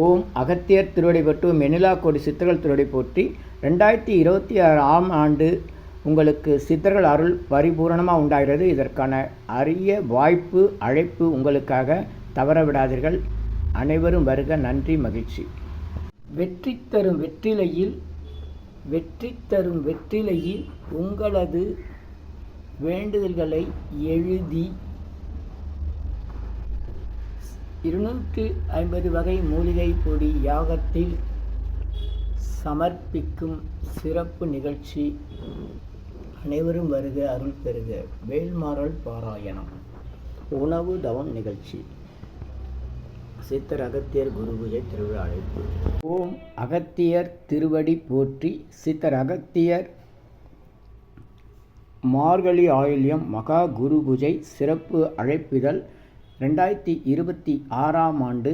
ஓம் அகத்தியர் திருவடி பட்டு மெனிலா கோடி சித்தர்கள் திருவடி போற்றி. 2026ஆம் ஆண்டு உங்களுக்கு சித்தர்கள் அருள் பரிபூரணமாக உண்டாகிறது. இதற்கான அரிய வாய்ப்பு அழைப்பு உங்களுக்காக தவற விடாதீர்கள். அனைவரும் வருக. நன்றி, மகிழ்ச்சி. வெற்றி தரும் வெற்றிலையில் உங்களது வேண்டுதல்களை எழுதி 250 வகை மூலிகை பொடி யாகத்தில் சமர்ப்பிக்கும் சிறப்பு நிகழ்ச்சி. அனைவரும் வருக, அருள் பெறுக. வேல்மாறல் பாராயணம், உணவு தவம் நிகழ்ச்சி. சித்தர் அகத்தியர் குரு பூஜை திருவிழா அழைப்பு. ஓம் அகத்தியர் திருவடி போற்றி. சித்தர் அகத்தியர் மார்கழி ஆயில்யம் மகா குரு பூஜை சிறப்பு அழைப்பிதழ். 2026ஆம் ஆண்டு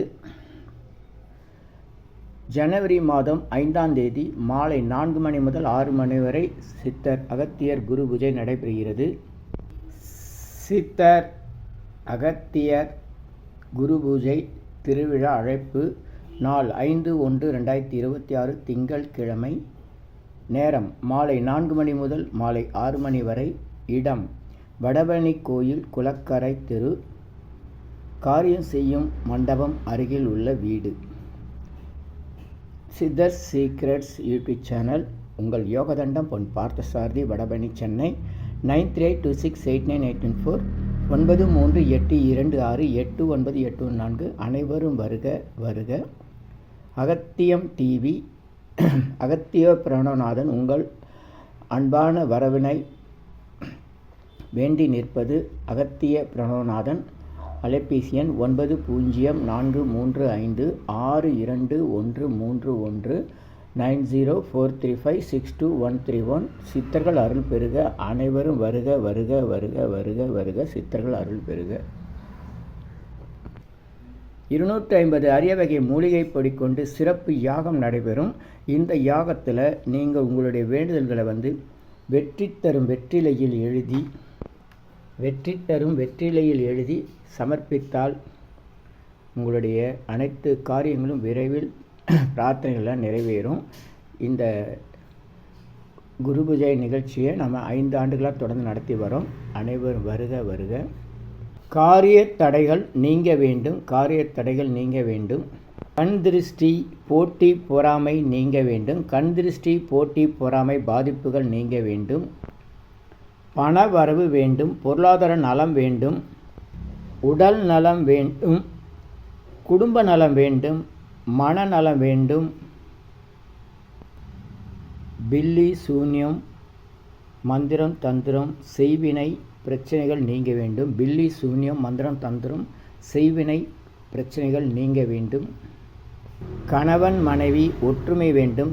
ஜனவரி மாதம் 5ஆம் தேதி மாலை 4 மணி முதல் 6 மணி வரை சித்தர் அகத்தியர் குரு பூஜை நடைபெறுகிறது. சித்தர் அகத்தியர் குரு பூஜை திருவிழா அழைப்பு. நாள் 5/1/2026 திங்கட்கிழமை. நேரம் மாலை 4 மணி முதல் மாலை 6 மணி வரை. இடம் வடபழனி கோயில் குளக்கரை தெரு, காரியம் செய்யும் மண்டபம் அருகில் உள்ள வீடு. சித்தர் சீக்ரெட்ஸ் யூடியூப் சேனல். உங்கள் யோகதண்டம் பொன் பார்த்தசாரதி, வடபழனி, சென்னை. 9382689814 9382268984. அனைவரும் வருக வருக. அகத்தியம் டிவி. அகத்திய பிரணவநாதன் உங்கள் அன்பான வரவினை வேண்டி நிற்பது. அகத்திய பிரணவநாதன். அலைபேசி எண் 9043562131 9043562131. சித்தர்கள் அருள் பெறுக. அனைவரும் வருக வருக வருக வருக வருக. சித்தர்கள் அருள் பெறுக. 250 அரிய வகை மூலிகை பொடி கொண்டு சிறப்பு யாகம் நடைபெறும். இந்த யாகத்தில் நீங்கள் உங்களுடைய வேண்டுதல்களை வெற்றி தரும் வெற்றிலையில் எழுதி சமர்ப்பித்தால் உங்களுடைய அனைத்து காரியங்களும் விரைவில் பிரார்த்தனைகளாக நிறைவேறும். இந்த குரு பூஜை நிகழ்ச்சியை நம்ம 5 ஆண்டுகளாக தொடர்ந்து நடத்தி வரோம். அனைவரும் வருக வருக. காரிய தடைகள் நீங்க வேண்டும். கண் திருஷ்டி, போட்டி, பொறாமை நீங்க வேண்டும். கண் திருஷ்டி, போட்டி, பொறாமை பாதிப்புகள் நீங்க வேண்டும். பண வரவு வேண்டும். பொருளாதார நலம் வேண்டும். உடல் நலம் வேண்டும். குடும்ப நலம் வேண்டும். மனநலம் வேண்டும். பில்லி சூன்யம், மந்திரம், தந்திரம், செய்வினை பிரச்சனைகள் நீங்க வேண்டும். பில்லி சூன்யம், மந்திரம், தந்திரம், செய்வினை பிரச்சனைகள் நீங்க வேண்டும். கணவன் மனைவி ஒற்றுமை வேண்டும்.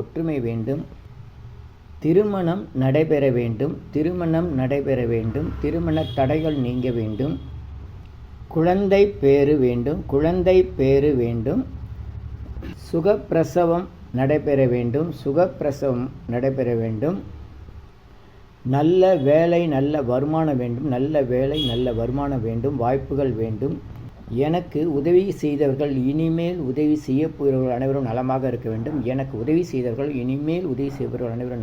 ஒற்றுமை வேண்டும். திருமணம் நடைபெற வேண்டும். திருமண தடைகள் நீங்க வேண்டும். குழந்தை பேறு வேண்டும். சுகப்பிரசவம் நடைபெற வேண்டும். நல்ல வேலை, நல்ல வருமானம் வேண்டும். வாய்ப்புகள் வேண்டும். எனக்கு உதவி செய்தவர்கள், இனிமேல் உதவி செய்ய போகிறவர்கள் அனைவரும் நலமாக இருக்க வேண்டும்.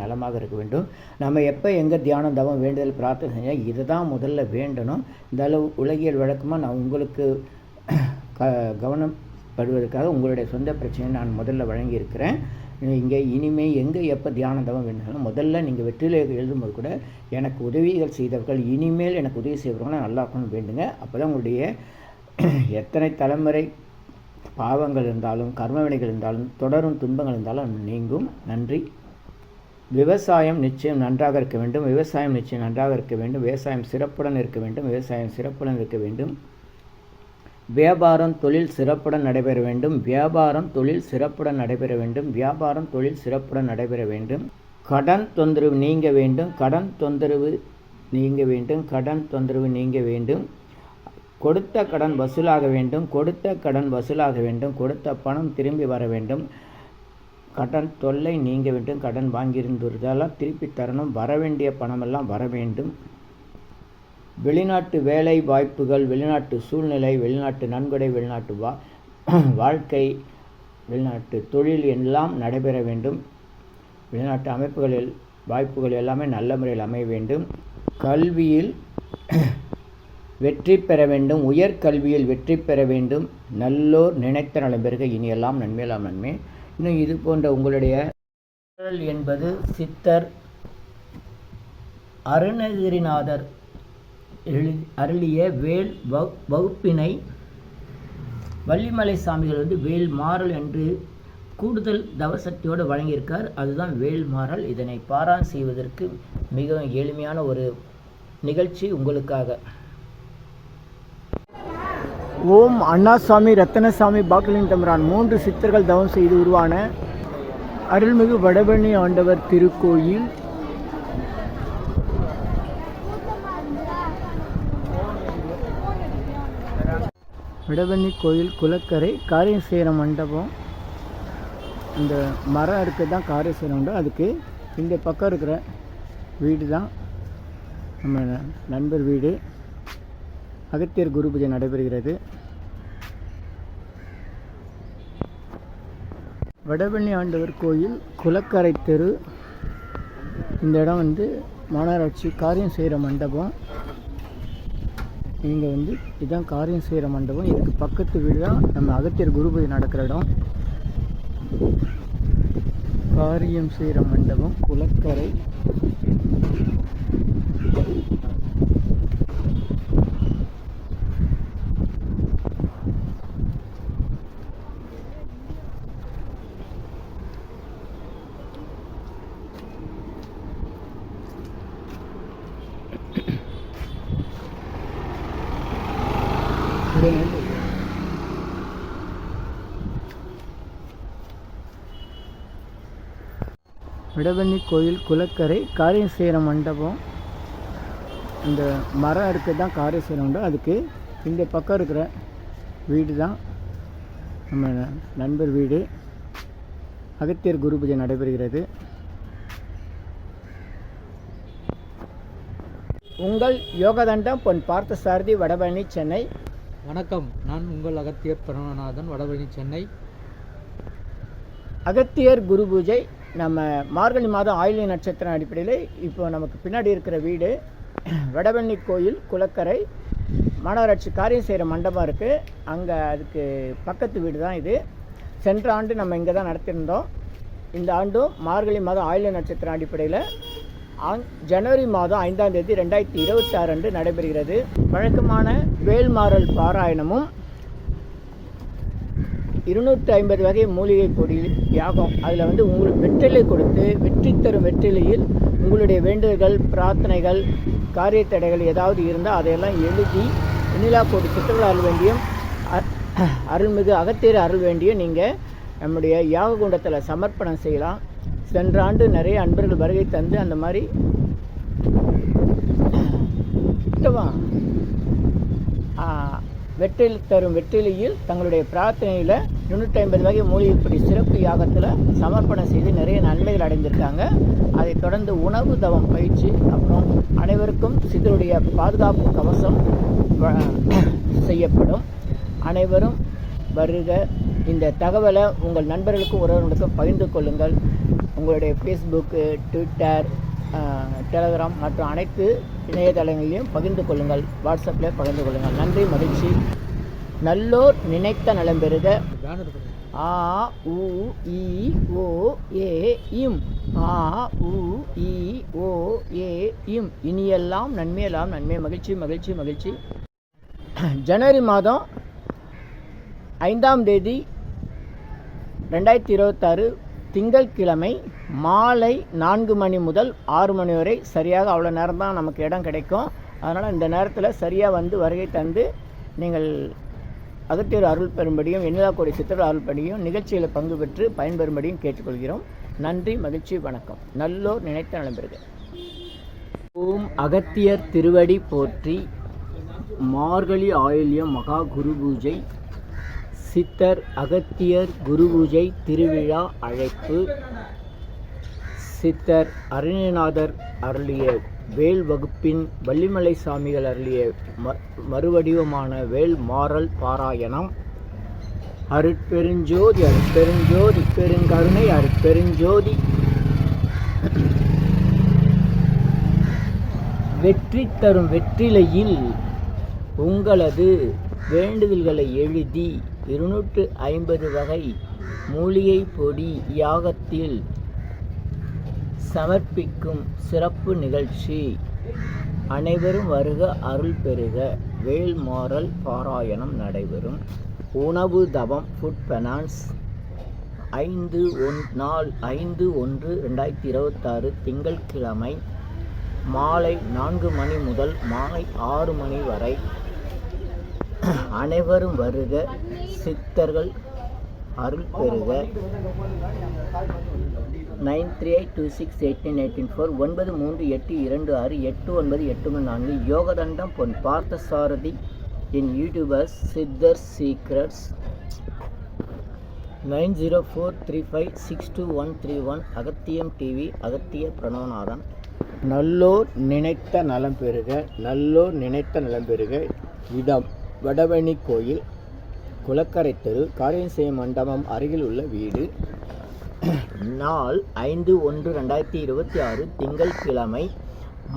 நலமாக இருக்க வேண்டும். நம்ம எப்போ எங்கே தியானம், தவம், வேண்டுதல், பிரார்த்தனை செஞ்சால் இதை தான் முதல்ல வேண்டணும். இந்த அளவு உலகியல் வழக்கமாக நான் உங்களுக்கு கவனம் படுவதற்காக உங்களுடைய சொந்த பிரச்சனையை நான் முதல்ல வழங்கியிருக்கிறேன். இங்கே இனிமேல் எங்கே எப்போ தியானம், தவம் வேண்டாலும் முதல்ல நீங்கள் வெற்றிலை எழுதும்போது கூட எனக்கு உதவிகள் செய்தவர்கள், இனிமேல் எனக்கு உதவி செய்வவர்கள் நல்லா இருக்கணும்னு வேண்டுங்க. அப்போ தான் உங்களுடைய எத்தனை தலைமுறை பாவங்கள் இருந்தாலும், கர்மவினைகள் இருந்தாலும், தொடரும் துன்பங்கள் இருந்தாலும் நீங்கும். நன்றி. விவசாயம் நிச்சயம் நன்றாக இருக்க வேண்டும். விவசாயம் சிறப்புடன் இருக்க வேண்டும். வியாபாரம், தொழில் சிறப்புடன் நடைபெற வேண்டும். கடன் தொந்தரவு நீங்க வேண்டும். கொடுத்த கடன் வசூலாக வேண்டும். கொடுத்த பணம் திரும்பி வர வேண்டும். கடன் தொல்லை நீங்க வேண்டும். கடன் வாங்கியிருந்ததெல்லாம் திருப்பி தரணும். வரவேண்டிய பணமெல்லாம் வர வேண்டும். வெளிநாட்டு வேலை வாய்ப்புகள், வெளிநாட்டு சூழ்நிலை, வெளிநாட்டு நன்கொடை, வெளிநாட்டு வாழ்க்கை, வெளிநாட்டு தொழில் எல்லாம் நடைபெற வேண்டும். வெளிநாட்டு அமைப்புகளில் வாய்ப்புகள் எல்லாமே நல்ல முறையில் அமைய வேண்டும். கல்வியில் வெற்றி பெற வேண்டும். உயர்கல்வியில் வெற்றி பெற வேண்டும். நல்லோர் நினைத்த நலம் பெறுக. இனியெல்லாம் நன்மையெல்லாம் நன்மை. இன்னும் இது போன்ற உங்களுடைய என்பது சித்தர் அருணகிரிநாதர் அருளிய வேல் வகுப்பினை வள்ளிமலை சாமிகள் வேல் மாறல் என்று கூடுதல் தவசக்தியோடு வழங்கியிருக்கார். அதுதான் வேல் மாறல். இதனை பாராயணம் செய்வதற்கு மிகவும் எளிமையான ஒரு நிகழ்ச்சி உங்களுக்காக. ஓம் அண்ணாசாமி, ரத்தனசாமி, பாக்கலின் தம்பரான் 3 சித்தர்கள் தவம் செய்து உருவான அருள்மிகு வடபழனி ஆண்டவர் திருக்கோயில் வடபழனி கோயில் குளக்கரை காரியம் செய்கிற மண்டபம். இந்த மரம் இருக்கிறது தான் காரியம் செய்கிற மண்டபம். அதுக்கு இந்த பக்கம் இருக்கிற வீடு தான் நம்ம நண்பர் வீடு. அகத்தியர் குரு பூஜை நடைபெறுகிறது. வடபழனி ஆண்டவர் கோயில் குளக்கரை தெரு. இந்த இடம் மாநகராட்சி காரியம் செய்கிற மண்டபம். இங்கே இதுதான் காரியம் செய்கிற மண்டபம். இதுக்கு பக்கத்து வீடு தான் நம்ம அகத்தியர் குரு பூஜை நடக்கிற இடம். காரியம் செய்கிற மண்டபம் குளக்கரை. வடபழனி கோயில் குளக்கரை காரியம் செய்கிற மண்டபம். இந்த மரம் இருக்கிறது தான் காரியம் செய்கிற மண்டபம். அதுக்கு இந்த பக்கம் இருக்கிற வீடு தான் நம்ம நண்பர் வீடு. அகத்தியர் குரு பூஜை நடைபெறுகிறது. உங்கள் யோகதண்டம் பொன் பார்த்தசாரதி, வடபழனி, சென்னை. வணக்கம், நான் உங்கள் அகத்தியர் பரமநாதன், வடபழனி, சென்னை. அகத்தியர் குரு பூஜை நம்ம மார்கழி மாதம் ஆயில்ய நட்சத்திரம் அடிப்படையில் இப்போ நமக்கு பின்னாடி இருக்கிற வீடு வடபழனி கோயில் குளக்கரை மாநகராட்சி காரியம் செய்கிற மண்டபம் இருக்குது. அங்கே அதுக்கு பக்கத்து வீடு தான் இது. சென்ற ஆண்டு நம்ம இங்கே தான் நடத்தியிருந்தோம். இந்த ஆண்டும் மார்கழி மாதம் ஆயில்ய நட்சத்திரம் அடிப்படையில் ஜனவரி மாதம் 5ஆம் தேதி 2026 அன்று நடைபெறுகிறது. வழக்கமான வேல்மாறல் பாராயணமும் 250 வகை மூலிகை பொடி யாகம். அதில் உங்களுக்கு வெற்றிலை கொடுத்து வெற்றி தரும் வெற்றிலையில் உங்களுடைய வேண்டுதல்கள், பிரார்த்தனைகள், காரிய தடைகள் ஏதாவது இருந்தால் அதையெல்லாம் எழுதி வெண்ணிலா கோடி சித்தர்கள் அருள் வேண்டியும் அருள்மிகு அகத்தியர் அருள் வேண்டியும் நீங்கள் நம்முடைய யாக குண்டத்தில் சமர்ப்பணம் செய்யலாம். சென்ற ஆண்டு நிறைய அன்பர்கள் வருகை தந்து அந்த மாதிரி வெற்றிலை தரும் வெற்றிலையில் தங்களுடைய பிரார்த்தனையில் 250 வகை மூலிகைப்படி சிறப்பு யாகத்தில் சமர்ப்பணம் செய்து நிறைய நன்மைகள் அடைந்திருக்காங்க. அதை தொடர்ந்து உணவு தவம் பயிற்சி, அப்புறம் அனைவருக்கும் சித்தருடைய பாதுகாப்பு கவசம் செய்யப்படும். அனைவரும் வருக. இந்த தகவலை உங்கள் நண்பர்களுக்கும் உறவினர்களுக்கும் பகிர்ந்து கொள்ளுங்கள். உங்களுடைய ஃபேஸ்புக்கு, ட்விட்டர், டெலகிராம் மற்றும் அனைத்து இணையதளங்களிலும் பகிர்ந்து கொள்ளுங்கள். வாட்ஸ்அப்பில் பகிர்ந்து கொள்ளுங்கள். நன்றி, மகிழ்ச்சி. நல்லோர் நினைத்த நலம் பெறுக. ஆ உ இ ஓ ஏ இம். ஆ உ இ ஓ ஏ இம். இனியெல்லாம் நன்மையெல்லாம் நன்மை. மகிழ்ச்சி, மகிழ்ச்சி, மகிழ்ச்சி. ஜனவரி மாதம் 5ஆம் தேதி 2026 திங்கட்கிழமை மாலை 4 மணி முதல் 6 மணி வரை, சரியாக அவ்வளோ நேரம் தான் நமக்கு இடம் கிடைக்கும். அதனால் இந்த நேரத்தில் சரியாக வருகை தந்து நீங்கள் அகத்தியர் அருள் பெறும்படியும் வெண்ணிலா கோடி சித்தர்கள் அருள் படியும் நிகழ்ச்சியில் பங்கு பெற்று பயன்பெறும்படியும் கேட்டுக்கொள்கிறோம். நன்றி, மகிழ்ச்சி, வணக்கம். நல்லோர் நினைத்த நலம் பெறுக. ஓம் அகத்தியர் திருவடி போற்றி. மார்கழி ஆயில்யம் மகா குரு பூஜை, சித்தர் அகத்தியர் குரு பூஜை திருவிழா அழைப்பு. சித்தர் அருணகிரிநாதர் அருளிய வேல் வகுப்பின் வள்ளிமலை சாமிகள் அருளிய மறுவடிவமான வேல் மாறல் பாராயணம். அருட்பெருஞ்சோதி அருட்பெருஞ்சோதி பெருங்கருணை அருட்பெருஞ்சோதி. வெற்றி தரும் வெற்றிலையில் உங்களது வேண்டுதல்களை எழுதி 250 வகை மூலிகை பொடி யாகத்தில் சமர்ப்பிக்கும் சிறப்பு நிகழ்ச்சி. அனைவரும் வருக, அருள் பெறுக. வேல் மாறல் பாராயணம் நடைபெறும். உணவு தவம் ஃபுட் பெனான்ஸ் 5/1/2026 திங்கட்கிழமை மாலை 4 மணி முதல் மாலை 6 மணி வரை. அனைவரும் வருக, சித்தர்கள் அருள் பெறுக. 9382689884 9382268984. யோகதண்டம் பொன் பார்த்தசாரதி இன் யூடியூபர்ஸ் சித்தர் சீக்ரெட்ஸ் 9043562131. அகத்தியம் டிவி அகத்திய பிரணவநாதன். நல்லோர் நினைத்த நலம் பெறுக, நல்லோர் நினைத்த நலம் பெறுக. இடம் வடபழனி கோயில், குளக்கரை தெரு, காரியசேய மண்டபம் அருகில் உள்ள வீடு. நாள் 5/1/2026 திங்கட்கிழமை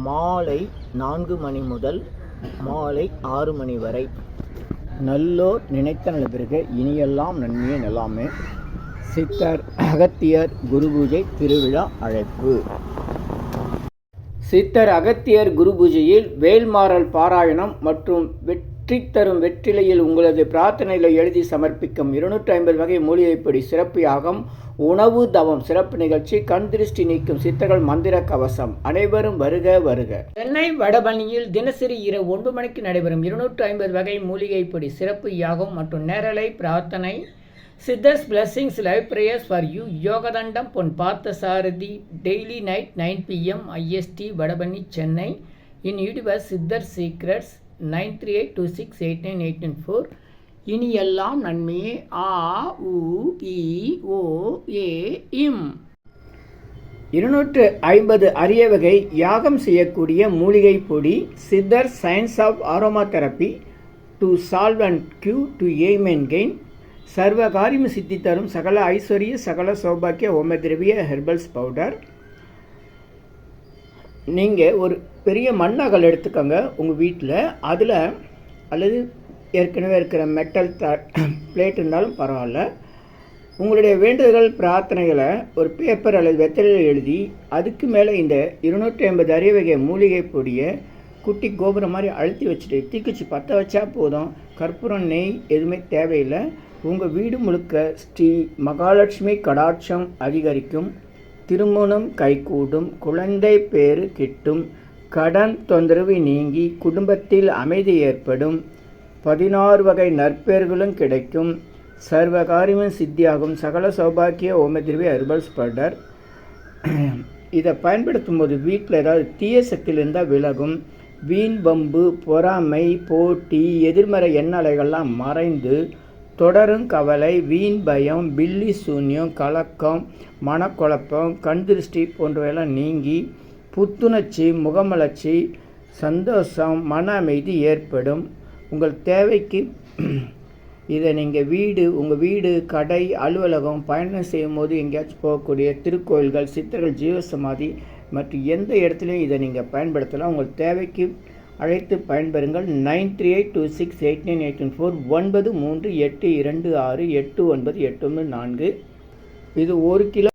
மாலை 4 மணி முதல் மாலை 6 மணி வரை. நல்லோர் நினைத்த நலம் பெறுக, இனியெல்லாம் நன்மையே நல்லாமே. சித்தர் அகத்தியர் குரு பூஜை திருவிழா அழைப்பு. சித்தர் அகத்தியர் குரு பூஜையில் வேல்மாறல் பாராயணம் மற்றும் வெற்றி தரும் வெற்றிலையில் உங்களது பிரார்த்தனைகளை எழுதி சமர்ப்பிக்கும் 250 வகை மூலிகைப்பொடி சிறப்பு யாகம். உணவு தவம் சிறப்பு நிகழ்ச்சி. கண் திருஷ்டி நீக்கும் சித்தர்கள் மந்திர கவசம். அனைவரும் வருக வருக. சென்னை வடபழனியில் தினசரி இரவு 9 மணிக்கு நடைபெறும் 250 வகை மூலிகைப்பொடி சிறப்பு யாகம் மற்றும் நேரலை பிரார்த்தனை. Siddhars blessings live prayers for you. யோகதண்டம் Pon Parthasarathy daily night 9 PM IST Vadapalani Chennai. In YouTuber Siddhar secrets 9382689894. இனி எல்லாம் நன்மையே. ஆ உ இ ஓ ஏ இம். 250 அரிய வகை யாகம் செய்யக்கூடிய மூலிகை பொடி. சித்தர் science of aromatherapy to solve and cue to aim and gain. சர்வ காரியம் சித்தி தரும் சகல ஐஸ்வர்ய சகல சௌபாக்கிய ஹோமதிரவிய ஹெர்பல்ஸ் பவுடர். நீங்கள் ஒரு பெரிய மண்ணகல் எடுத்துக்கோங்க உங்கள் வீட்டில். அதில் அல்லது ஏற்கனவே இருக்கிற மெட்டல் பிளேட் இருந்தாலும் பரவாயில்ல. உங்களுடைய வேண்டுதல்கள் பிரார்த்தனைகளை ஒரு பேப்பர் அல்லது வெத்தலையில் எழுதி அதுக்கு மேலே இந்த 250 அரிய வகை மூலிகை பொடியை குட்டி கோபுரம் மாதிரி அழுத்தி வச்சுட்டு தீக்குச்சி பற்ற வச்சா போதும். கற்பூரம் நெய் எதுவுமே தேவையில்லை. உங்கள் வீடு முழுக்க ஸ்ரீ மகாலட்சுமி கடாட்சம் அதிகரிக்கும். திருமணம் கைகூடும். குழந்தை பேறு கிட்டும். கடன் தொந்தரவு நீங்கி குடும்பத்தில் அமைதி ஏற்படும். 16 வகை நற்பெயர்களும் கிடைக்கும். சர்வகாரியமும் சித்தியாகும். சகல சௌபாக்கிய ஓமதிரவி ஹெர்பல்ஸ் பவுடர். இதை பயன்படுத்தும் போது வீட்டில் ஏதாவது தீய சக்தியில் இருந்தால் விலகும். வீண் வம்பு பொறாமை போட்டி எதிர்மறை எண்ணலைகள்லாம் மறைந்து தொடரும் கவலை வீண் பயம் பில்லி சூன்யம் கலக்கம் மனக்குழப்பம் கண் திருஷ்டி போன்றவையெல்லாம் நீங்கி புத்துணர்ச்சி முகமலர்ச்சி சந்தோஷம் மன அமைதி ஏற்படும். உங்கள் தேவைக்கு இதை நீங்கள் உங்கள் வீடு கடை அலுவலகம் பயணம் செய்யும் போது எங்கேயாச்சும் போகக்கூடிய திருக்கோயில்கள் சித்தர்கள் ஜீவசமாதி மற்றும் எந்த இடத்துலையும் இதை நீங்கள் பயன்படுத்தலாம். உங்கள் தேவைக்கு அழைத்து பயன்பெறுங்கள். 9382689894 9382689894. இது 1 கிலோ